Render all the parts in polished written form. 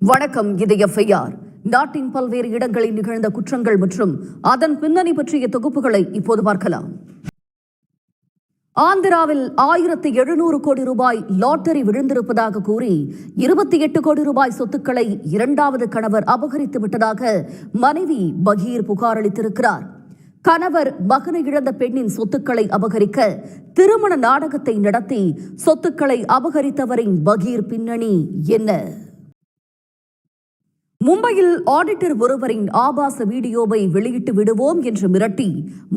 வணக்கம். இது FIR. நாட்டின் பல்வேறு இடங்களில் நிகழ்ந்த குற்றங்கள் மற்றும் அதன் பின்னணி பற்றிய தொகுப்புகளை இப்போது பார்க்கலாம். ஆந்திராவில் 1700 கோடி ரூபாய் லாட்டரி விழுந்திருப்பதாக கூறி 28 கோடி ரூபாய் சொத்துக்களை இரண்டாவது கணவர் அபகரித்து விட்டதாக மனைவி பகீர் புகார் அளித்திருக்கிறார். கணவர் மகனை இழந்த பெண்ணின் சொத்துக்களை அபகரிக்க திருமண நாடகத்தை நடத்தி சொத்துக்களை அபகரித்தவரின் பகீர் பின்னணி என்ன? மும்பையில் ஆடிட்டர் ஒருவரின் ஆபாச வீடியோவை வெளியிட்டு விடுவோம் என்று மிரட்டி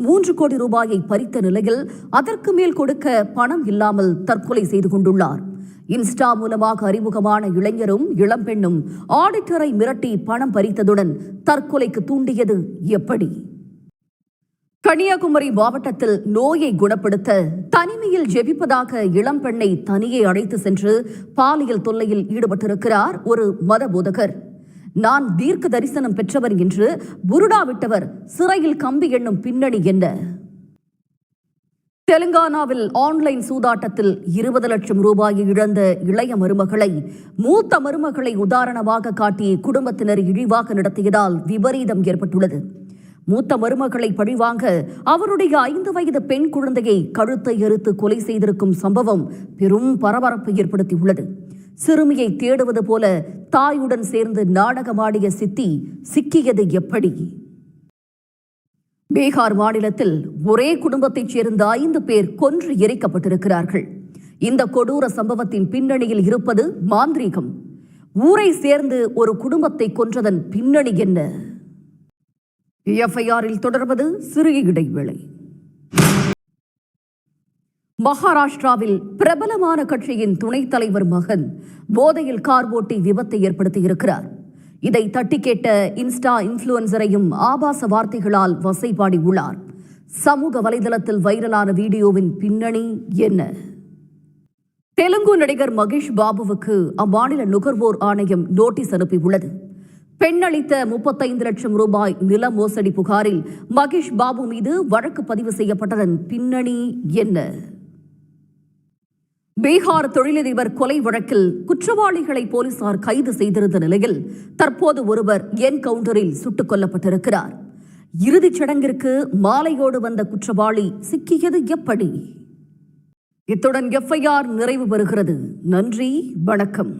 3 கோடி ரூபாயை பறித்த நிலையில் அதற்கு மேல் கொடுக்க பணம் இல்லாமல் தற்கொலை செய்து கொண்டுள்ளார். இன்ஸ்டா மூலமாக அறிமுகமான இளைஞரும் இளம்பெண்ணும் ஆடிட்டரை மிரட்டி பணம் பறித்ததுடன் தற்கொலைக்கு தூண்டியது எப்படி? கன்னியாகுமரி மாவட்டத்தில் நோயை குணப்படுத்த தனிமையில் ஜெபிப்பதாக இளம்பெண்ணை தனியே அழைத்து சென்று பாலியல் தொல்லையில் ஈடுபட்டிருக்கிறார் ஒரு மத போதகர். நான் தீர்க்க தரிசனம் பெற்றவர் என்று புருடா விட்டவர் சிறையில் கம்பி எண்ணும் பின்னணி என்ன? தெலுங்கானாவில் ஆன்லைன் சூதாட்டத்தில் 20 லட்சம் ரூபாயை இழந்த இளைய மருமகளை மூத்த மருமகளை உதாரணமாக காட்டி குடும்பத்தினர் இழிவாக நடத்தியதால் விபரீதம் ஏற்பட்டுள்ளது. மூத்த மருமகளை பழிவாங்க அவருடைய 5 வயது பெண் குழந்தையை கழுத்தை அறுத்து கொலை செய்திருக்கும் சம்பவம் பெரும் பரபரப்பை ஏற்படுத்தியுள்ளது. சிறுமியை தேடுவது போல தாயுடன் சேர்ந்து நாடகமாடிய சித்தி சிக்கியது எப்படி? பீகார் மாநிலத்தில் ஒரே குடும்பத்தைச் சேர்ந்த 5 பேர் கொன்று எரிக்கப்பட்டிருக்கிறார்கள். இந்த கொடூர சம்பவத்தின் பின்னணியில் இருப்பது மாந்திரீகம். ஊரை சேர்ந்து ஒரு குடும்பத்தை கொன்றதன் பின்னணி என்ன? FIR-இல் தொடர்வது சிறிய இடைவேளை. மகாராஷ்டிராவில் பிரபலமான கட்சியின் துணைத் தலைவர் மகன் போதையில் கார் ஓட்டி விபத்தை ஏற்படுத்தியிருக்கிறார். இதை தட்டி கேட்ட இன்ஸ்டா இன்ஃப்ளூயன்சரையும் ஆபாச வார்த்தைகளால் வசைபாடியுள்ளார். சமூக வலைதளத்தில் வைரலான வீடியோவின் பின்னணி என்ன? தெலுங்கு நடிகர் மகேஷ் பாபுவுக்கு அம்மாநில நுகர்வோர் ஆணையம் நோட்டீஸ் அனுப்பியுள்ளது. பெண்ணளித்த 35 லட்சம் ரூபாய் நில மோசடி புகாரில் மகேஷ் பாபு மீது வழக்கு பதிவு செய்யப்பட்டதன் பின்னணி என்ன? பீகார் தொழிலதிபர் கொலை வழக்கில் குற்றவாளிகளை போலீசார் கைது செய்திருந்த நிலையில் தற்போது ஒருவர் என்கவுண்டரில் சுட்டுக் கொல்லப்பட்டிருக்கிறார். இறுதிச் சடங்கிற்கு மாலையோடு வந்த குற்றவாளி சிக்கியது எப்படி? இத்துடன் FIR நிறைவு பெறுகிறது. நன்றி, வணக்கம்.